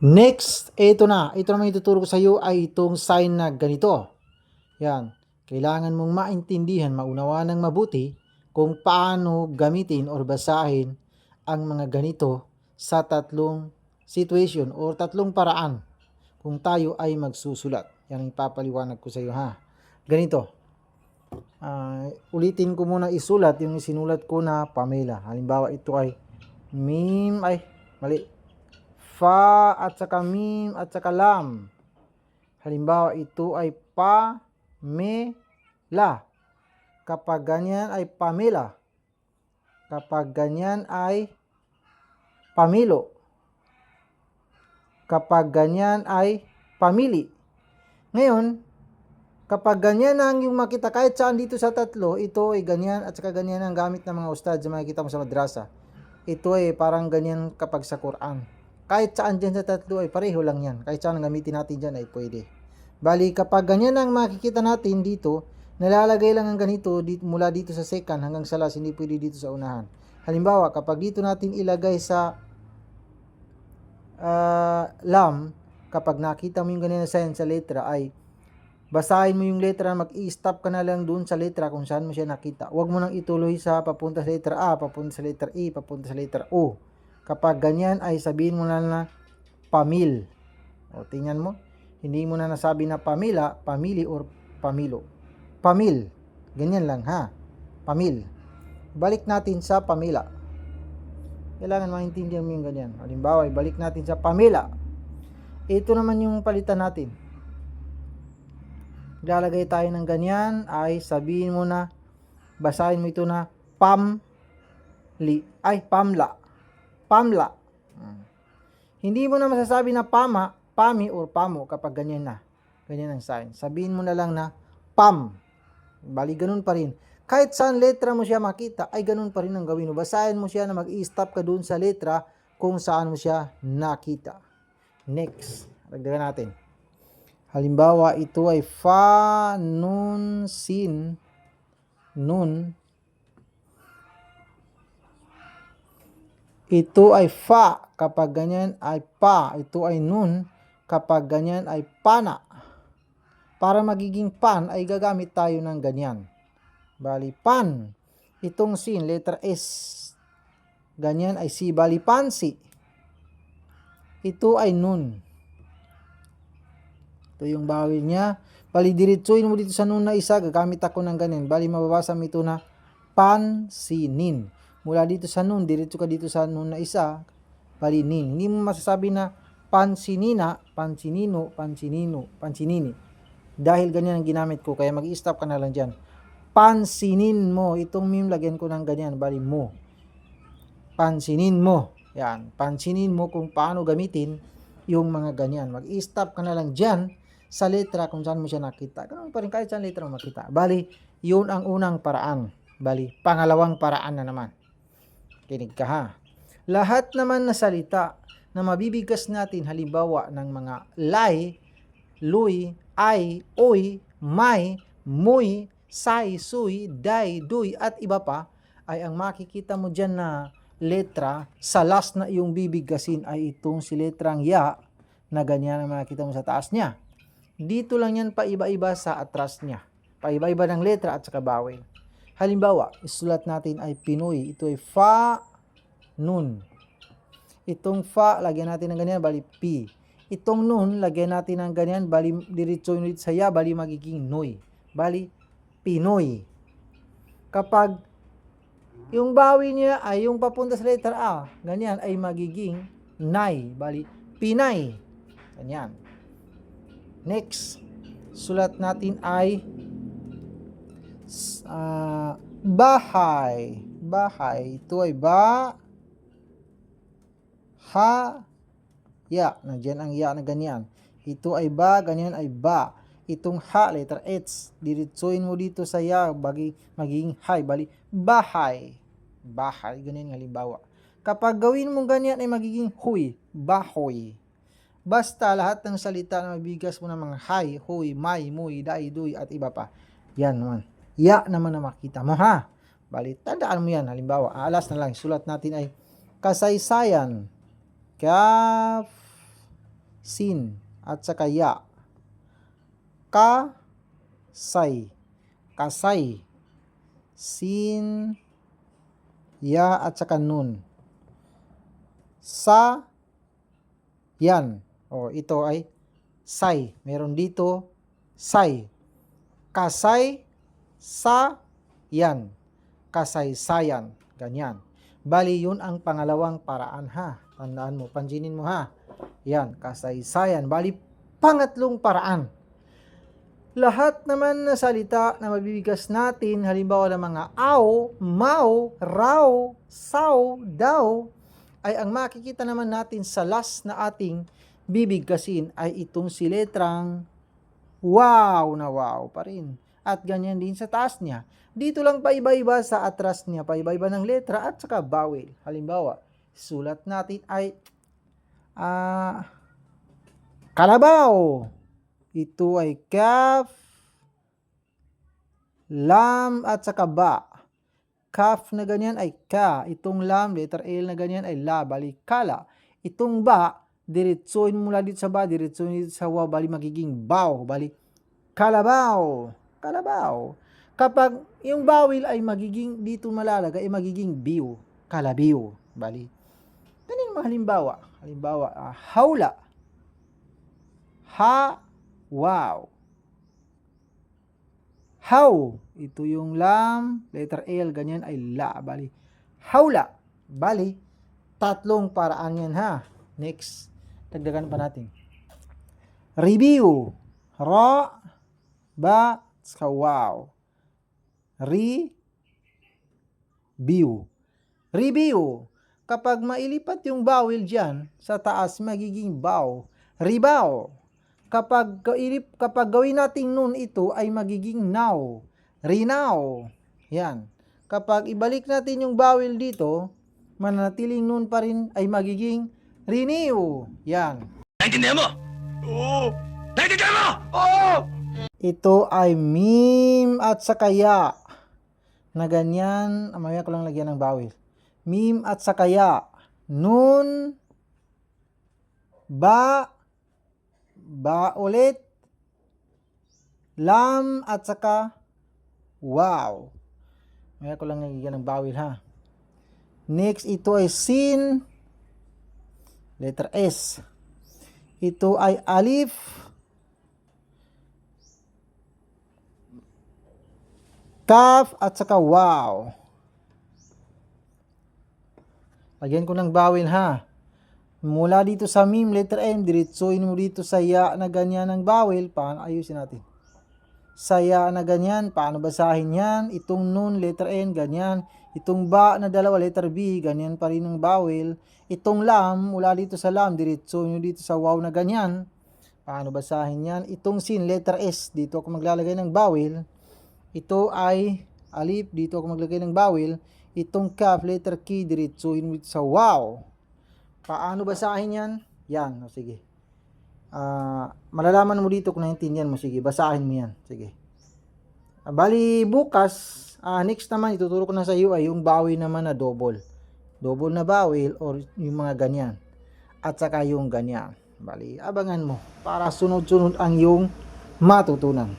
Next, ito na. Ito naman ituturo ko sa iyo ay itong sign na ganito. Yan. Kailangan mong maintindihan, maunawaan ng mabuti kung paano gamitin or basahin ang mga ganito sa tatlong situation or tatlong paraan kung tayo ay magsusulat. Yan ang ipapaliwanag ko sa iyo ha. Ganito. Ulitin ko muna isulat yung isinulat ko na Pamela. Halimbawa ito ay fa at saka mim at saka lam. Halimbawa ito ay Pamela. Kapag ganyan ay Pamela. Kapag ganyan ay Pamilo. Kapag ganyan ay pamili. Ngayon, kapag ganyan ang yung makita kahit saan dito sa tatlo, ito ay ganyan at saka ganyan ang gamit ng mga ustad sa makikita mo sa madrasa. Ito ay parang ganyan kapag sa Quran. Kahit saan dyan sa tatlo ay pareho lang yan. Kahit saan ang gamitin natin dyan ay pwede. Bali, kapag ganyan ang makikita natin dito, nalalagay lang ang ganito mula dito sa second hanggang sa last, hindi pwede dito sa unahan. Halimbawa, kapag dito natin ilagay sa lam, kapag nakita mo yung ganyan na sign sa letra ay basahin mo yung letra, mag-i-stop ka na lang dun sa letra kung saan mo siya nakita. Huwag mo nang ituloy sa papunta sa letra A, papunta sa letra E, papunta sa letra O. Kapag ganyan ay sabihin mo na pamil. O tingnan mo, hindi mo na nasabi na Pamela, pamili or pamilo. Pamil. Ganyan lang ha. Pamil. Balik natin sa Pamela. Kailangan maintindihan mo yung ganyan. Halimbawa, balik natin sa Pamela. Ito naman yung palitan natin. Lalagay tayo ng ganyan ay sabihin mo na, basahin mo ito na Pamla. Pamla. Hindi mo na masasabi na Pama, Pami or Pamo kapag ganyan na. Ganyan ang sign. Sabihin mo na lang na Pam. Bali, ganun pa rin. Kahit saan letra mo siya makita, ay ganun pa rin ang gawin mo. Basahin mo siya na mag-i-stop ka dun sa letra kung saan mo siya nakita. Next. Dagdagan natin. Halimbawa, ito ay fa, nun, sin, nun. Ito ay fa, kapag ganyan ay pa. Ito ay nun, kapag ganyan ay pana. Para magiging pan ay gagamit tayo ng ganyan. Bali, pan. Itong sin, letter S. Ganyan ay si, bali, pansi. Ito ay nun. Ito yung bawil niya. Bali, diretsuin mo dito sa nun na isa. Gagamit ako ng ganyan. Bali, mababasa mo ito na pansinin. Mula dito sa nun, diretso ka dito sa nun na isa. Bali, nin. Hindi mo masasabi na pansinina, pansinino, pansinino, pansinini. Dahil ganyan ang ginamit ko. Kaya mag-i-stop ka na lang dyan. Pansinin mo. Itong meme, lagyan ko ng ganyan. Bali, mo. Pansinin mo. Yan. Pansinin mo kung paano gamitin yung mga ganyan. Mag-i-stop ka na lang dyan sa letra kung saan mo siya nakita. Ganun pa rin kahit saan letra mo makita. Bali, yun ang unang paraan. Bali, pangalawang paraan na naman. Kinig ka ha. Lahat naman na salita na mabibigkas natin halimbawa ng mga lay, luy, ay, oy, may, muy, say, suy, day, duy, at iba pa, ay ang makikita mo dyan na letra sa last na iyong bibigkasin ay itong si letrang ya na ganyan ang makikita mo sa taas niya. Dito lang yan paiba-iba sa atras niya. Paiba-iba ng letra at saka bawel. Halimbawa, isulat natin ay Pinoy. Ito ay fa, nun. Itong fa, lagyan natin ng ganyan, bali pi. Itong nun, lagyan natin ng ganyan, bali diretso ulit sa ya, bali magiging noy. Bali, Pinoy. Kapag yung bawi niya ay yung papunta sa letter A, ganyan ay magiging nay, bali Pinay. Ganyan. Next, sulat natin ay bahay. Bahay. Ito ay ba, ha, ya. Nandiyan ang ya na ganyan. Ito ay ba, ganyan ay ba. Itong ha, letter H, diretsuin mo dito sa ya, magiging hay, bali, bahay. Bahay, ganyan halimbawa. Kapag gawin mo ganyan ay magiging huy, bahoy. Basta lahat ng salita na mabigas mo ng mga hay, huy, may, muy, day, duy, at iba pa. Yan naman. Ya naman na makita mo ha. Bali, tandaan mo yan. Halimbawa, alas na lang, sulat natin ay kasaysayan. sin, at saka ya. Kasay, kasay, sin, ya, at saka nun. Sa, yan. Ito ay say. Meron dito, say. Kasay, sa, yan. Kasaysayan. Ganyan. Bali, yun ang pangalawang paraan ha. Tandaan mo, pansinin mo ha. Yan, kasaysayan. Bali, pangatlong paraan. Lahat naman na salita na mabibigas natin, halimbawa ng mga aw, mau, raw, saw, daw, ay ang makikita naman natin sa last na ating bibigkasin ay itong si letrang wow na wow pa rin. At ganyan din sa taas niya. Dito lang paiba-iba sa atras niya, paiba-iba ng letra at saka vowel. Halimbawa, sulat natin ay kalabaw. Ito ay kaf, lam, at saka ba. Kaf na ganyan ay ka. Itong lam, letter L na ganyan ay la. Bali, kala. Itong ba, diretsuin mula dito sa ba, diretsuin dito sa wa. Bali, magiging baw. Bali, kalabaw. Kalabaw. Kapag yung bawil ay magiging, dito malalagay, ay magiging biw. Kalabiw. Bali, ganyan mga halimbawa. Halimbawa, hawla. Wow. How, ito yung lam, letter L, ganyan ay la. Bali, hawla. Bali, tatlong paraan yan ha. Next, dagdagan pa natin. Review. Ra, ba, ska wow. Review. Review. Kapag mailipat yung vowel dyan, sa taas magiging bow. Ribaw. Kapag gawin nating nun ito ay magiging now. Rinaw. Yan. Kapag ibalik natin yung vowel dito, mananatiling nun pa rin ay magiging renew. Yan. Naintindihan mo? Oo. Naintindihan mo? Oo. Ito ay mim at sakaya. Na ganyan. Mamaya ko lang lagyan ng vowel. Mim at sakaya. Nun. Ba ulit, lam, at saka wow. Ngayon ko lang nagigyan ng bawil ha. Next, ito ay sin, letter S. Ito ay alif, kaf, at saka wow. Lagyan ko ng bawil ha. Mula dito sa mim, letter M, diretsuin mo dito sa ya na ganyan ng vowel. Paano ayusin natin? Sa ya na ganyan, paano basahin yan? Itong nun, letter N, ganyan. Itong ba na dalawa, letter B, ganyan pa rin ng vowel. Itong lam, mula dito sa lam, diretsuin mo dito sa wow na ganyan. Paano basahin yan? Itong sin, letter S, dito ako maglalagay ng vowel. Ito ay alif, dito ako maglalagay ng vowel. Itong kaf, letter K, diretsuin mo dito sa wow. Paano basahin yan? Yan, sige. Malalaman mo dito kung naintindihan mo. Sige, basahin mo yan. Sige. Bali, bukas, next naman, ituturo ko na sa iyo ay yung bawil naman na double. Double na bawil or yung mga ganyan. At saka yung ganyan. Bali, abangan mo para sunod-sunod ang yung matutunan.